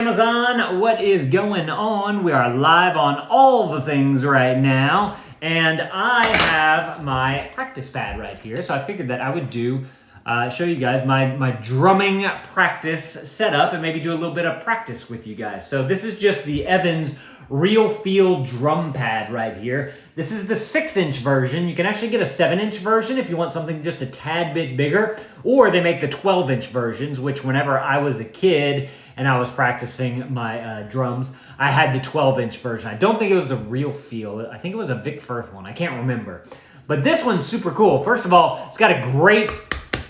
Amazon, what is going on? We are live on all the things right now, and I have my practice pad right here. So I figured that I would show you guys my drumming practice setup and maybe do a little bit of practice with you guys. So this is just the Evans Real Feel drum pad right here. This is the 6-inch version. You can actually get a 7-inch version if you want something just a tad bit bigger, or they make the 12-inch versions, which whenever I was a kid and I was practicing my drums, I had the 12-inch version. I don't think it was a Real Feel. I think it was a Vic Firth one. I can't remember. But this one's super cool. First of all, it's got a great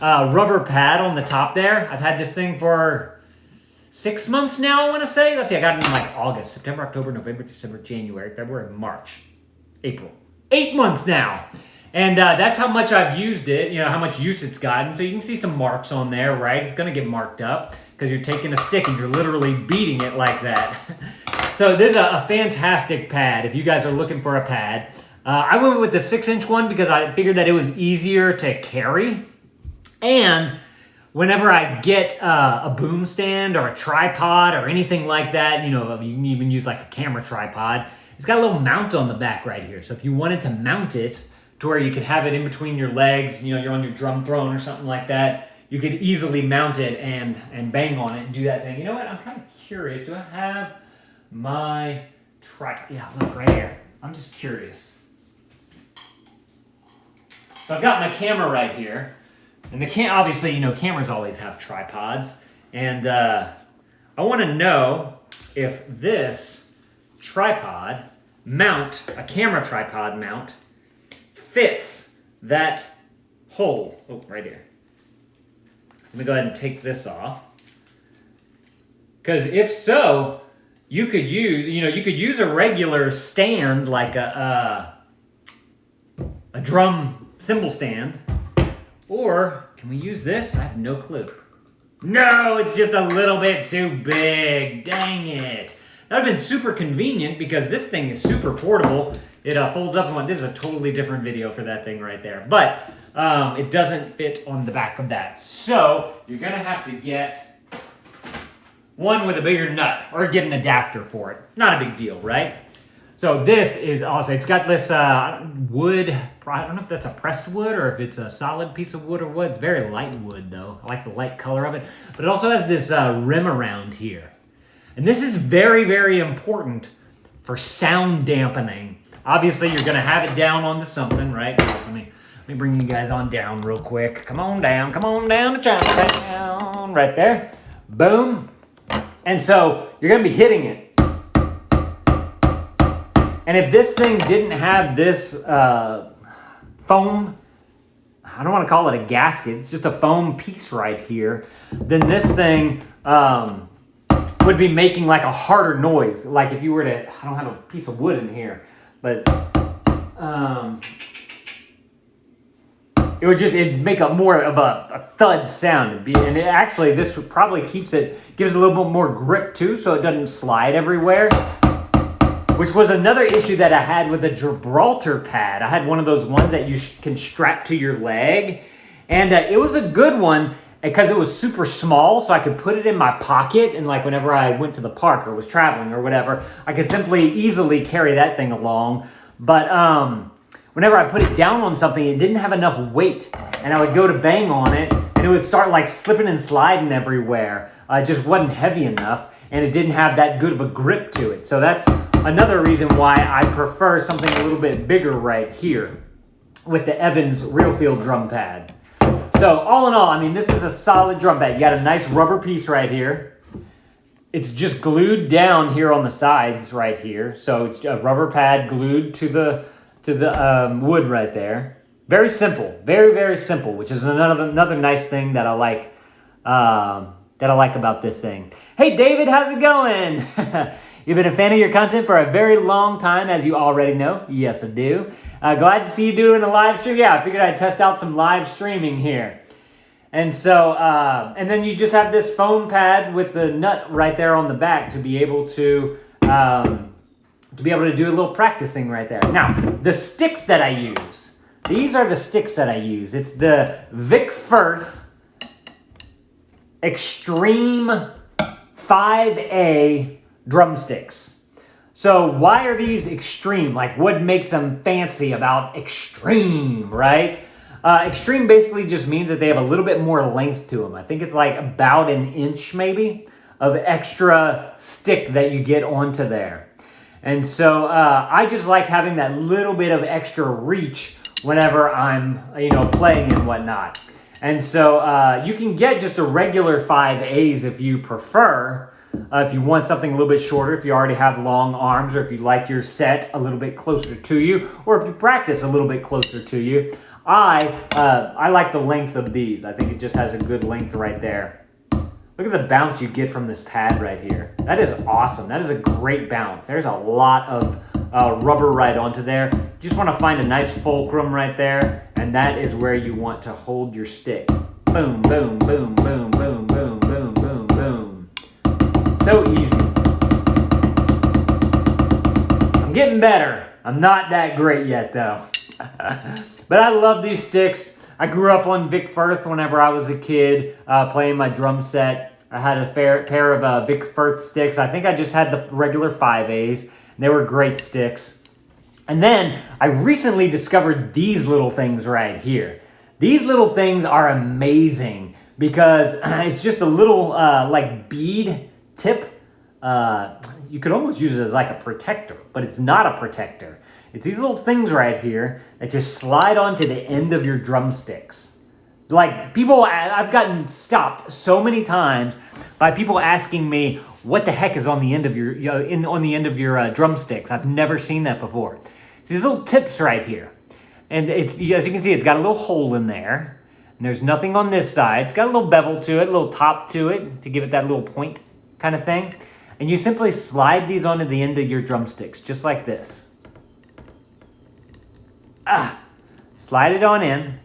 rubber pad on the top there. I've had this thing for 6 months now, I want to say. Let's see, I got it in like August, September, October, November, December, January, February, March, April. 8 months now. And that's how much I've used it, how much use it's gotten. So you can see some marks on there, right? It's going to get marked up because you're taking a stick and you're literally beating it like that. So this is a fantastic pad if you guys are looking for a pad. I went with the 6-inch one because I figured that it was easier to carry. And whenever I get a boom stand or a tripod or anything like that, you can even use like a camera tripod. It's got a little mount on the back right here. So if you wanted to mount it to where you could have it in between your legs, you're on your drum throne or something like that, you could easily mount it and bang on it and do that thing. You know what? I'm kind of curious. Do I have my tripod? Yeah, look right here. I'm just curious. So I've got my camera right here. And obviously, cameras always have tripods. And I want to know if this tripod mount, a camera tripod mount, fits that hole. Oh, right here. So let me go ahead and take this off. Because if so, you could use a regular stand like a drum cymbal stand. Or can we use this? I have no clue. No, it's just a little bit too big. Dang it. That would have been super convenient because this thing is super portable. It folds up and this is a totally different video for that thing right there. But it doesn't fit on the back of that. So you're going to have to get one with a bigger nut or get an adapter for it. Not a big deal, right? So this is awesome. It's got this wood, I don't know if that's a pressed wood or if it's a solid piece of wood or what. It's very light wood though. I like the light color of it. But it also has this rim around here. And this is very, very important for sound dampening. Obviously you're gonna have it down onto something, right? Let me bring you guys on down real quick. Come on down to Chinatown. Right there. Boom. And so you're gonna be hitting it. And if this thing didn't have this foam, I don't want to call it a gasket, it's just a foam piece right here, then this thing would be making like a harder noise. Like if you were to, I don't have a piece of wood in here, but it'd make a more of a thud sound. And it actually, this probably gives it a little bit more grip too, so it doesn't slide everywhere. Which was another issue that I had with the Gibraltar pad. I had one of those ones that you can strap to your leg. And it was a good one because it was super small, so I could put it in my pocket. And like whenever I went to the park or was traveling or whatever, I could easily carry that thing along. But whenever I put it down on something, it didn't have enough weight. And I would go to bang on it, and it would start like slipping and sliding everywhere. It just wasn't heavy enough, and it didn't have that good of a grip to it. So that's another reason why I prefer something a little bit bigger right here with the Evans Real Feel drum pad. So all in all, this is a solid drum pad. You got a nice rubber piece right here. It's just glued down here on the sides right here. So it's a rubber pad glued to the wood right there. Very simple, very, very simple, which is another nice thing that I like about this thing. Hey David, how's it going? You've been a fan of your content for a very long time, as you already know. Yes, I do. Glad to see you doing a live stream. Yeah, I figured I'd test out some live streaming here. And so, and then you just have this foam pad with the nut right there on the back to be able to do a little practicing right there. Now, the sticks that I use, these are the sticks that I use. It's the Vic Firth Extreme 5A drumsticks. So why are these extreme? Like, what makes them fancy about extreme, right? Extreme basically just means that they have a little bit more length to them. I think it's like about an inch maybe of extra stick that you get onto there. And so I just like having that little bit of extra reach whenever I'm, playing and whatnot. And so you can get just a regular 5As if you prefer. If you want something a little bit shorter, if you already have long arms, or if you like your set a little bit closer to you, or if you practice a little bit closer to you. I like the length of these. I think it just has a good length right there. Look at the bounce you get from this pad right here. That is awesome. That is a great bounce. There's a lot of rubber right onto there. You just want to find a nice fulcrum right there, and that is where you want to hold your stick. Boom, boom, boom, boom, boom, boom, boom, boom, boom. So easy. I'm getting better. I'm not that great yet though. But I love these sticks. I grew up on Vic Firth whenever I was a kid, playing my drum set. I had a pair of Vic Firth sticks. I think I just had the regular 5As. And they were great sticks. And then I recently discovered these little things right here. These little things are amazing because it's just a little like bead tip. You could almost use it as like a protector, but it's not a protector. It's these little things right here that just slide onto the end of your drumsticks. Like people, I've gotten stopped so many times by people asking me, what the heck is on the end of your, on the end of your drumsticks? I've never seen that before. It's these little tips right here. And it's, as you can see, it's got a little hole in there. And there's nothing on this side. It's got a little bevel to it, a little top to it to give it that little point kind of thing. And you simply slide these onto the end of your drumsticks, just like this. Slide it on in.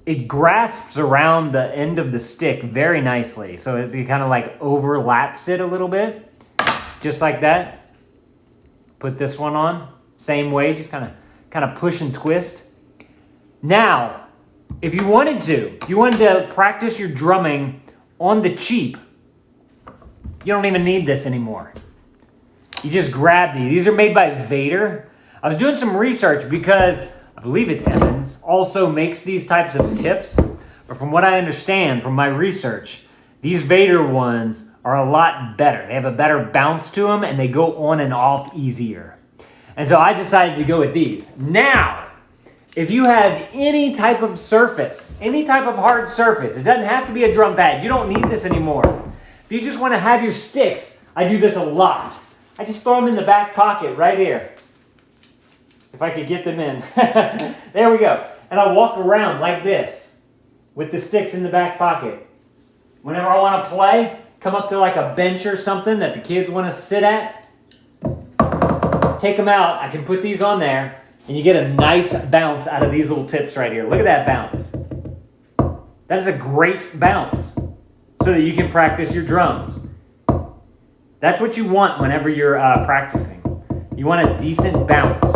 It grasps around the end of the stick very nicely. So it kind of like overlaps it a little bit, just like that. Put this one on, same way, just kind of push and twist. Now, if you wanted to practice your drumming on the cheap, you don't even need this anymore. You just grab these. These are made by Vader. I was doing some research because I believe it's Evans also makes these types of tips. But from what I understand from my research, these Vader ones are a lot better. They have a better bounce to them and they go on and off easier. And so I decided to go with these. Now, if you have any type of surface, any type of hard surface, it doesn't have to be a drum pad. You don't need this anymore. If you just want to have your sticks, I do this a lot. I just throw them in the back pocket right here. If I could get them in. There we go. And I walk around like this with the sticks in the back pocket. Whenever I want to play, come up to like a bench or something that the kids want to sit at, take them out. I can put these on there and you get a nice bounce out of these little tips right here. Look at that bounce. That is a great bounce so that you can practice your drums. That's what you want whenever you're practicing. You want a decent bounce.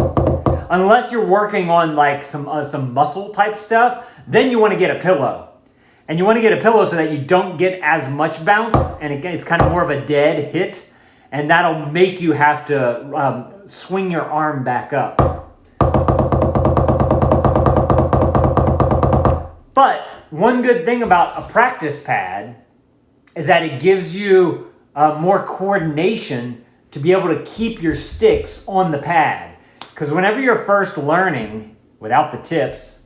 Unless you're working on like some muscle type stuff, then you want to get a pillow. And you want to get a pillow so that you don't get as much bounce, and it's kind of more of a dead hit, and that'll make you have to swing your arm back up. But one good thing about a practice pad is that it gives you more coordination to be able to keep your sticks on the pad. Because whenever you're first learning without the tips,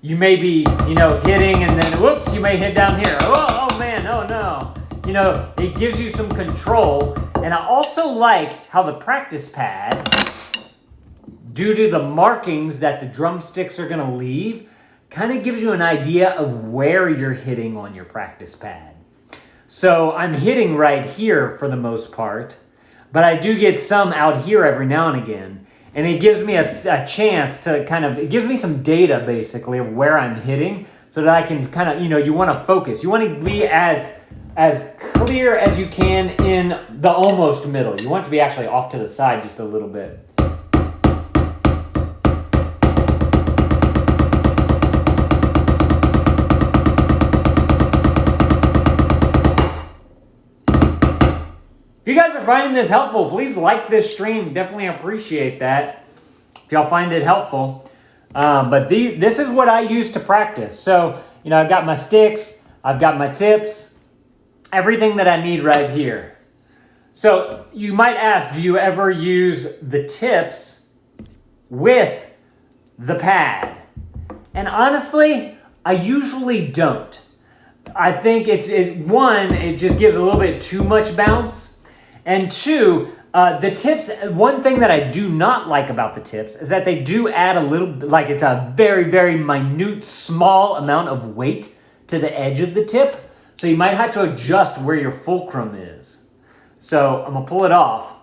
you may be, hitting and then, whoops, you may hit down here. Oh man, oh no. It gives you some control. And I also like how the practice pad, due to the markings that the drumsticks are going to leave, kind of gives you an idea of where you're hitting on your practice pad. So I'm hitting right here for the most part, but I do get some out here every now and again. And it gives me a chance to it gives me some data basically of where I'm hitting so that I can you want to focus. You want to be as clear as you can in the almost middle. You want it to be actually off to the side just a little bit. If you guys are finding this helpful, please like this stream. Definitely appreciate that if y'all find it helpful. But this is what I use to practice. So, I've got my sticks, I've got my tips, everything that I need right here. So you might ask, do you ever use the tips with the pad? And honestly, I usually don't. I think one, it just gives a little bit too much bounce. And two, the tips, one thing that I do not like about the tips is that they do add a little, like it's a very, very minute, small amount of weight to the edge of the tip. So you might have to adjust where your fulcrum is. So I'm gonna pull it off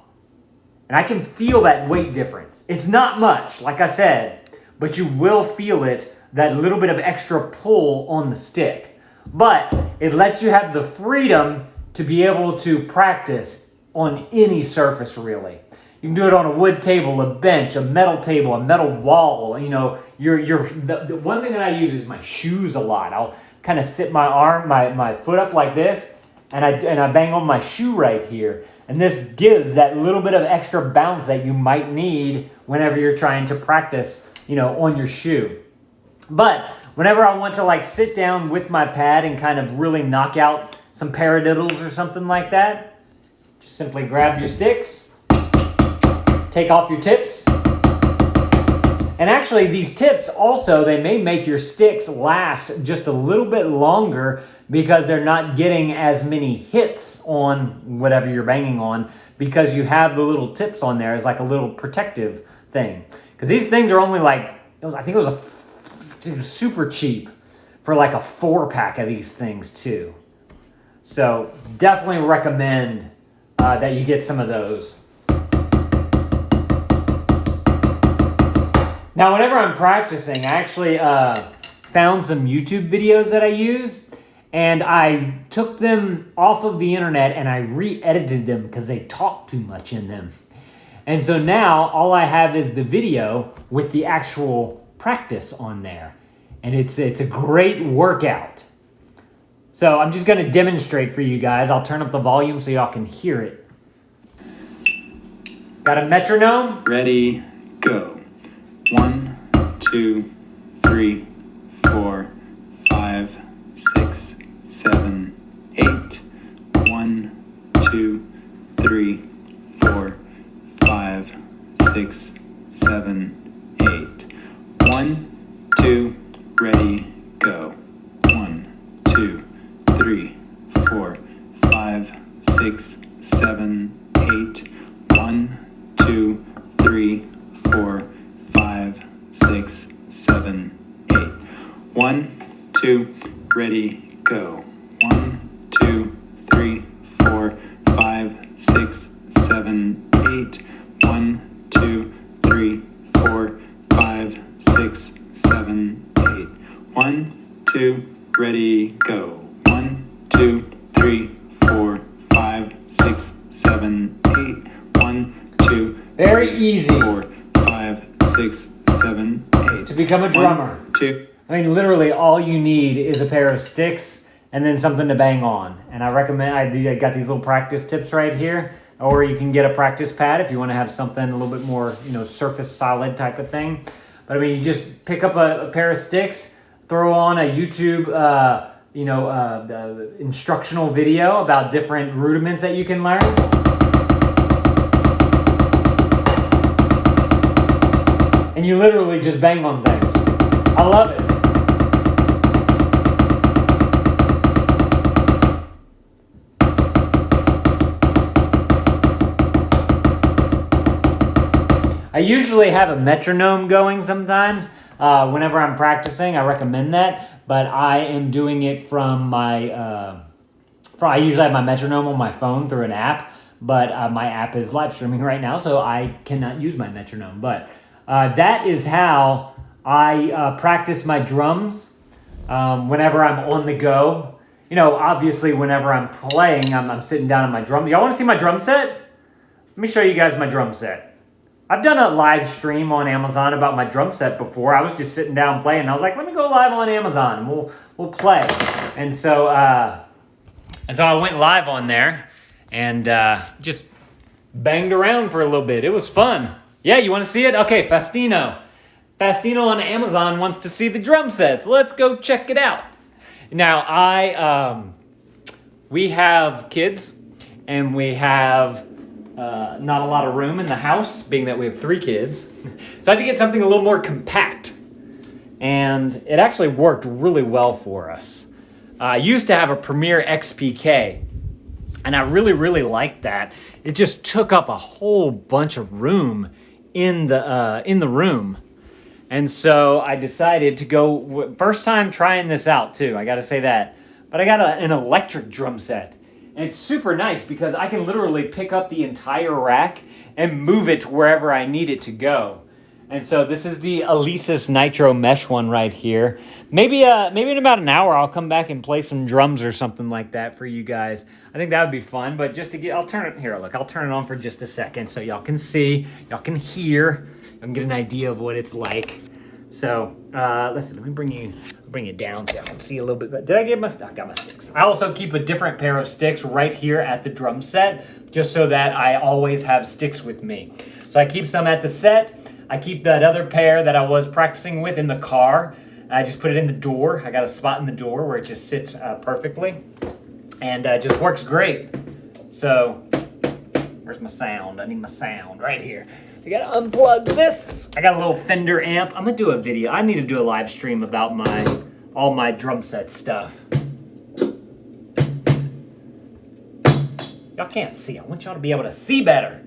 and I can feel that weight difference. It's not much, like I said, but you will feel it, that little bit of extra pull on the stick. But it lets you have the freedom to be able to practice on any surface, really. You can do it on a wood table, a bench, a metal table, a metal wall. The one thing that I use is my shoes a lot. I'll kind of sit my foot up like this, and I bang on my shoe right here. And this gives that little bit of extra bounce that you might need whenever you're trying to practice, on your shoe. But whenever I want to sit down with my pad and kind of really knock out some paradiddles or something like that, just simply grab your sticks, take off your tips. And actually these tips also, they may make your sticks last just a little bit longer because they're not getting as many hits on whatever you're banging on, because you have the little tips on there as like a little protective thing. Because these things are only I think it was super cheap for like a 4-pack of these things too. So definitely recommend that you get some of those. Now, whenever I'm practicing, I actually found some YouTube videos that I use, and I took them off of the internet and I re-edited them because they talk too much in them. And so now all I have is the video with the actual practice on there. And it's a great workout. So I'm just going to demonstrate for you guys. I'll turn up the volume so y'all can hear it. Got a metronome? Ready, go. 1, 2, 3, 4, 5, 6, 7, 8. 1, 2, 3, 4, 5, 6, 7, 8. 1, 2, ready, go. 1, 2, 3, 4, 5, 6, 7, 8. 1, 2, 3, 4, 5, 6, 7, 8. 1, 2, ready, go. 1, 2, 3, 4, 5, 6, 7, 8. 1, 2, 3, 4, 5, 6, 7, 8. 1, 2, ready, go. 1, 2, 3, 4, 5, 6, 7, 8. 1, 2, very easy. 4, 5, 6, 7, 8. To become a drummer. 1, 2. I mean, literally all you need is a pair of sticks and then something to bang on. And I recommend, I got these little practice tips right here, or you can get a practice pad if you want to have something a little bit more, surface solid type of thing. But I mean, you just pick up a pair of sticks, throw on a YouTube, instructional video about different rudiments that you can learn. And you literally just bang on things. I love it. I usually have a metronome going sometimes. Whenever I'm practicing, I recommend that. But I am doing it from my... I usually have my metronome on my phone through an app. But my app is live streaming right now, so I cannot use my metronome. But that is how I practice my drums whenever I'm on the go. Obviously, whenever I'm playing, I'm sitting down on my drum. Y'all want to see my drum set? Let me show you guys my drum set. I've done a live stream on Amazon about my drum set before. I was just sitting down playing, and I was like, let me go live on Amazon, and we'll play. And so I went live on there, and just banged around for a little bit. It was fun. Yeah, you want to see it? Okay, Fastino. Fastino on Amazon wants to see the drum sets. Let's go check it out. Now, we have kids, and we have not a lot of room in the house, being that we have 3 kids. So I had to get something a little more compact. And it actually worked really well for us. I used to have a Premier XPK, and I really, really liked that. It just took up a whole bunch of room in the room. And so I decided to go, first time trying this out too, I gotta say that. But I got an electric drum set. And it's super nice because I can literally pick up the entire rack and move it to wherever I need it to go. And so this is the Alesis Nitro Mesh one right here. Maybe in about an hour I'll come back and play some drums or something like that for you guys. I think that would be fun. But just to get, I'll turn it on for just a second so y'all can see, y'all can hear, and get an idea of what it's like. So listen, let me bring it down so I can see a little bit. Did I get my stuff? I got my sticks. I also keep a different pair of sticks right here at the drum set, just so that I always have sticks with me. So I keep some at the set. I keep that other pair that I was practicing with in the car. I just put it in the door. I got a spot in the door where it just sits perfectly, and it just works great. So where's my sound? I need my sound right here. I gotta unplug this. I got a little Fender amp. I'm gonna do a video. I need to do a live stream about all my drum set stuff. Y'all can't see. I want y'all to be able to see better.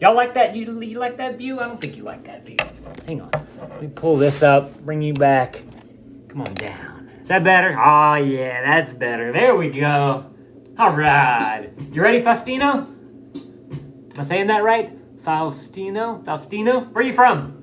Y'all like that? You like that view? I don't think you like that view. Hang on. Let me pull this up, bring you back. Come on down. Is that better? Oh, yeah, that's better. There we go. All right. You ready, Faustino? Am I saying that right? Faustino? Faustino? Where are you from?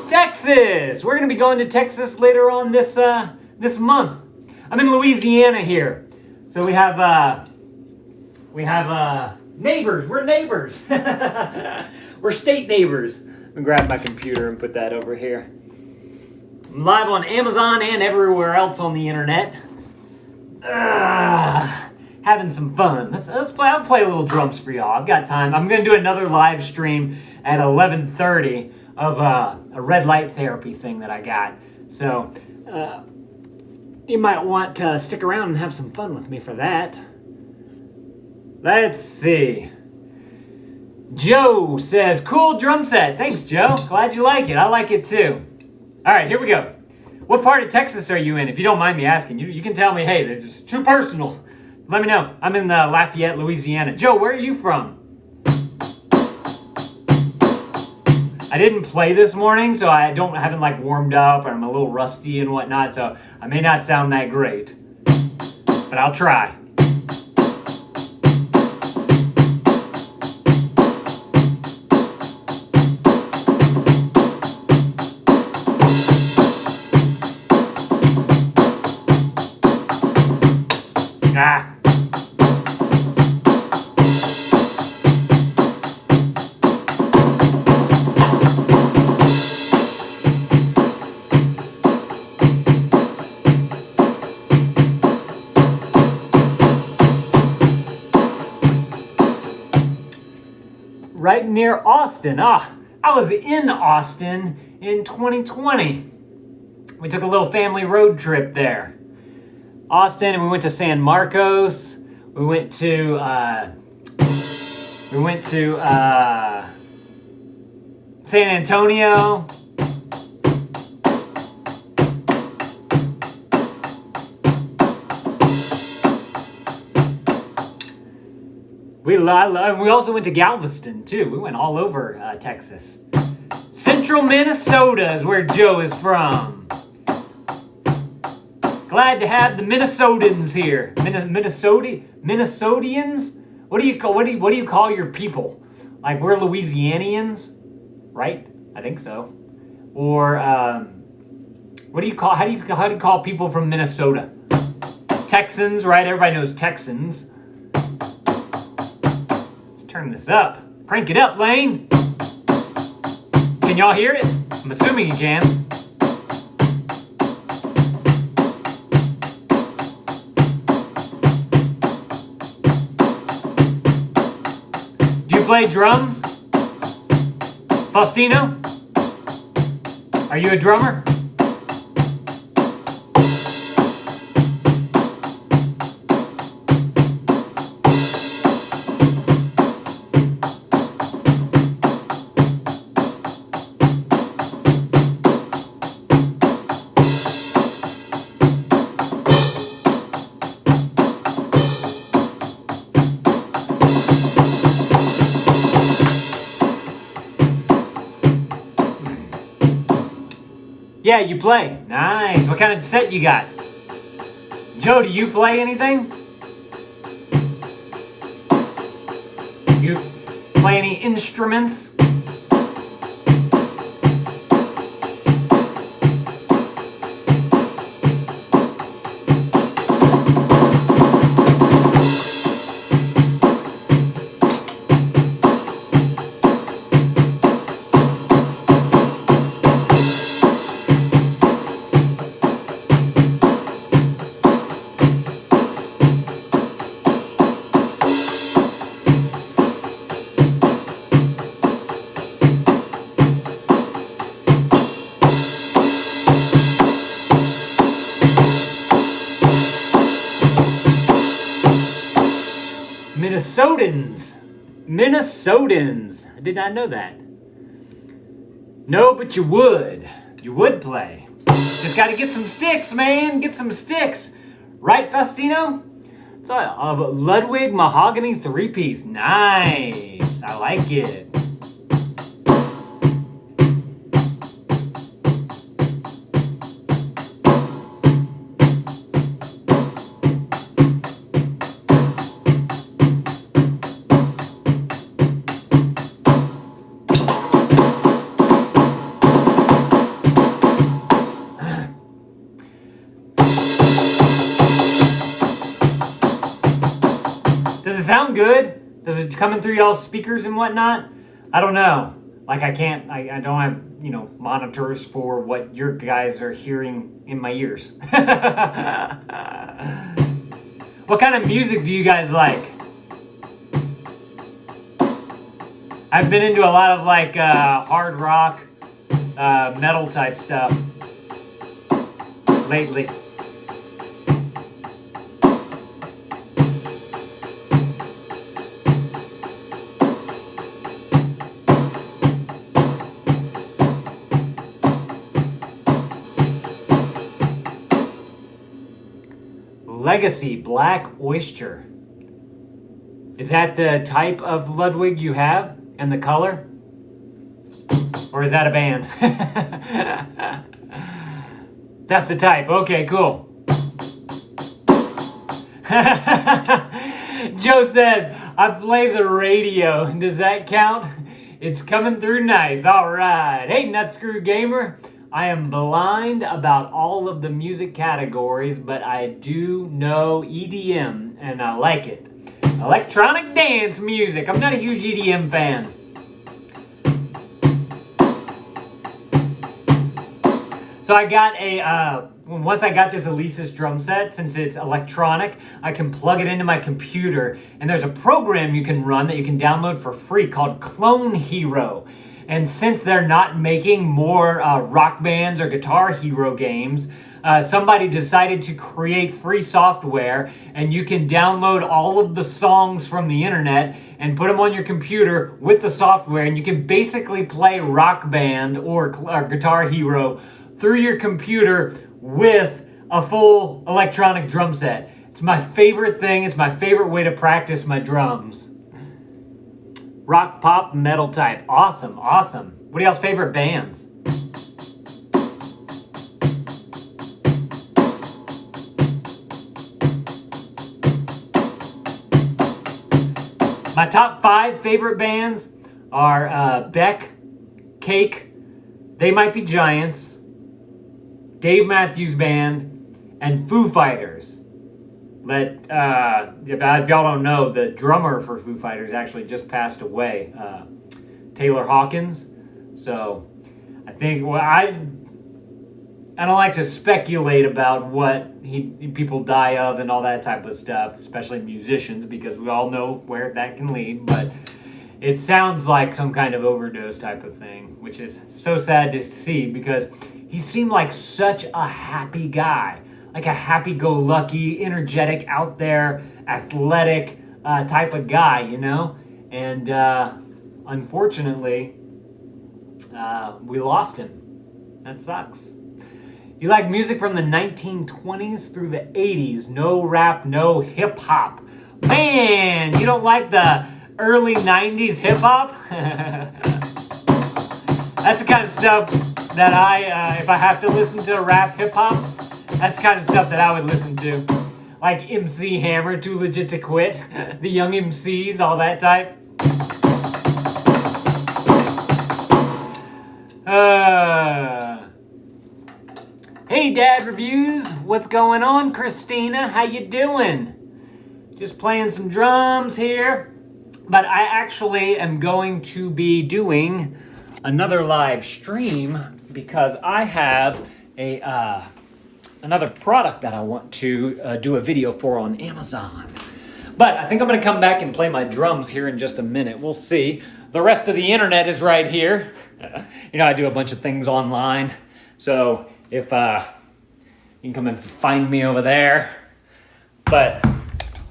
Texas! We're going to be going to Texas later on this month. I'm in Louisiana here. So we have neighbors. We're neighbors. We're state neighbors. I'm gonna grab my computer and put that over here. I'm live on Amazon and everywhere else on the internet. Having some fun. Let's play. I'll play a little drums for y'all. I've got time. I'm gonna do another live stream at 11:30 of a red light therapy thing that I got. So you might want to stick around and have some fun with me for that. Let's see. Joe says, cool drum set. Thanks, Joe. Glad you like it. I like it too. All right, here we go. What part of Texas are you in? If you don't mind me asking, you can tell me, hey, it's too personal. Let me know. I'm in Lafayette, Louisiana. Joe, where are you from? I didn't play this morning, so I haven't like warmed up, and I'm a little rusty and whatnot, so I may not sound that great, but I'll try. Right near Austin. I was in Austin in 2020. We took a little family road trip there. Austin, and we went to San Marcos. We went to San Antonio. We also went to Galveston too. We went all over Texas. Central Minnesota is where Joe is from. Glad to have the Minnesotans here. Minnesotians? What do you call your people? Like, we're Louisianians, right? I think so. Or how do you call people from Minnesota? Texans, right? Everybody knows Texans. Turn this up. Crank it up, Lane. Can y'all hear it? I'm assuming you can. Do you play drums? Faustino? Are you a drummer? Yeah, you play. Nice. What kind of set you got? Joe, do you play anything? You play any instruments? Minnesotans. I did not know that. No, but you would. You would play. Just gotta get some sticks, man. Get some sticks. Right, Faustino? It's a Ludwig mahogany 3-piece. Nice. I like it. Does it sound good? Does it coming through y'all's speakers and whatnot? I don't know. Like I don't have, monitors for what your guys are hearing in my ears. What kind of music do you guys like? I've been into a lot of hard rock, metal type stuff lately. Legacy Black Oyster. Is that the type of Ludwig you have and the color? Or is that a band? That's the type. Okay, cool. Joe says, I play the radio. Does that count? It's coming through nice. All right. Hey, Nutscrew Gamer. I am blind about all of the music categories, but I do know EDM, and I like it. Electronic dance music. I'm not a huge EDM fan. So I got once I got this Alesis drum set, since it's electronic, I can plug it into my computer, and there's a program you can run that you can download for free called Clone Hero. And since they're not making more Rock Bands or Guitar Hero games, somebody decided to create free software, and you can download all of the songs from the internet and put them on your computer with the software, and you can basically play Rock Band or Guitar Hero through your computer with a full electronic drum set. It's my favorite thing. It's my favorite way to practice my drums. Rock, pop, metal type. Awesome, awesome. What are y'all's favorite bands? My top 5 favorite bands are Beck, Cake, They Might Be Giants, Dave Matthews Band, and Foo Fighters. If y'all don't know, the drummer for Foo Fighters actually just passed away, Taylor Hawkins. So I think, well, I don't like to speculate about what people die of and all that type of stuff, especially musicians, because we all know where that can lead. But it sounds like some kind of overdose type of thing, which is so sad to see because he seemed like such a happy guy, like a happy-go-lucky, energetic, out there, athletic type of guy, you know? And unfortunately, we lost him. That sucks. You like music from the 1920s through the 80s. No rap, no hip hop. Man, you don't like the early 90s hip hop? That's the kind of stuff that if I have to listen to rap hip hop, that's the kind of stuff that I would listen to. Like MC Hammer, Too Legit to Quit, the Young MCs, all that type. Hey Dad Reviews, what's going on? Christina, how you doing? Just playing some drums here. But I actually am going to be doing another live stream because I have another product that I want to do a video for on Amazon. But I think I'm gonna come back and play my drums here in just a minute. We'll see. The rest of the internet is right here. You know, I do a bunch of things online. So if you can come and find me over there. But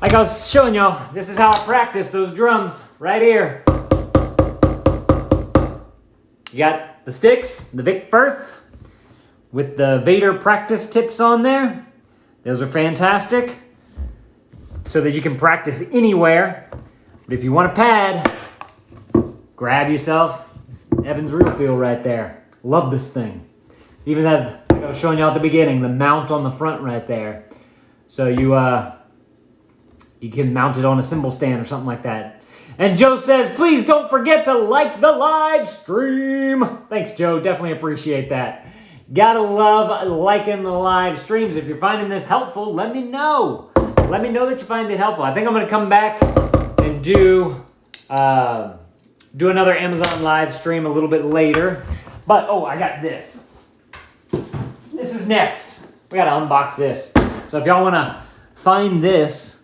like I was showing y'all, this is how I practice those drums right here. You got the sticks, the Vic Firth, with the Vader practice tips on there. Those are fantastic, so that you can practice anywhere. But if you want a pad, grab yourself Evans Real Feel right there. Love this thing. Even has, like I was showing you at the beginning, the mount on the front right there. So you can mount it on a cymbal stand or something like that. And Joe says, please don't forget to like the live stream. Thanks, Joe. Definitely appreciate that. Gotta love liking the live streams. If you're finding this helpful, let me know. Let me know that you find it helpful. I think I'm going to come back and do another Amazon live stream a little bit later. But, oh, I got this. This is next. We got to unbox this. So if y'all want to find this,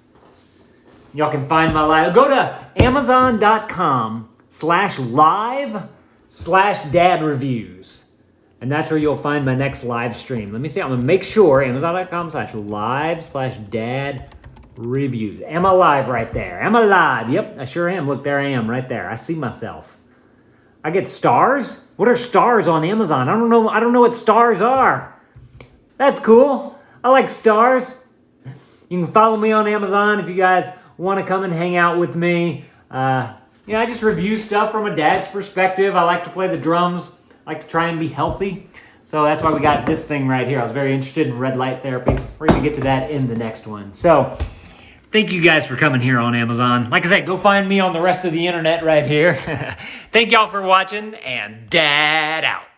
y'all can find my live. Go to amazon.com/live/dadreviews. And that's where you'll find my next live stream. Let me see. I'm going to make sure. Amazon.com/live/dadreviews. Am I live right there? Am I live? Yep, I sure am. Look, there I am right there. I see myself. I get stars? What are stars on Amazon? I don't know what stars are. That's cool. I like stars. You can follow me on Amazon if you guys want to come and hang out with me. I just review stuff from a dad's perspective. I like to play the drums. I like to try and be healthy. So that's why we got this thing right here. I was very interested in red light therapy. We're going to get to that in the next one. So thank you guys for coming here on Amazon. Like I said, go find me on the rest of the internet right here. Thank y'all for watching, and Dad out.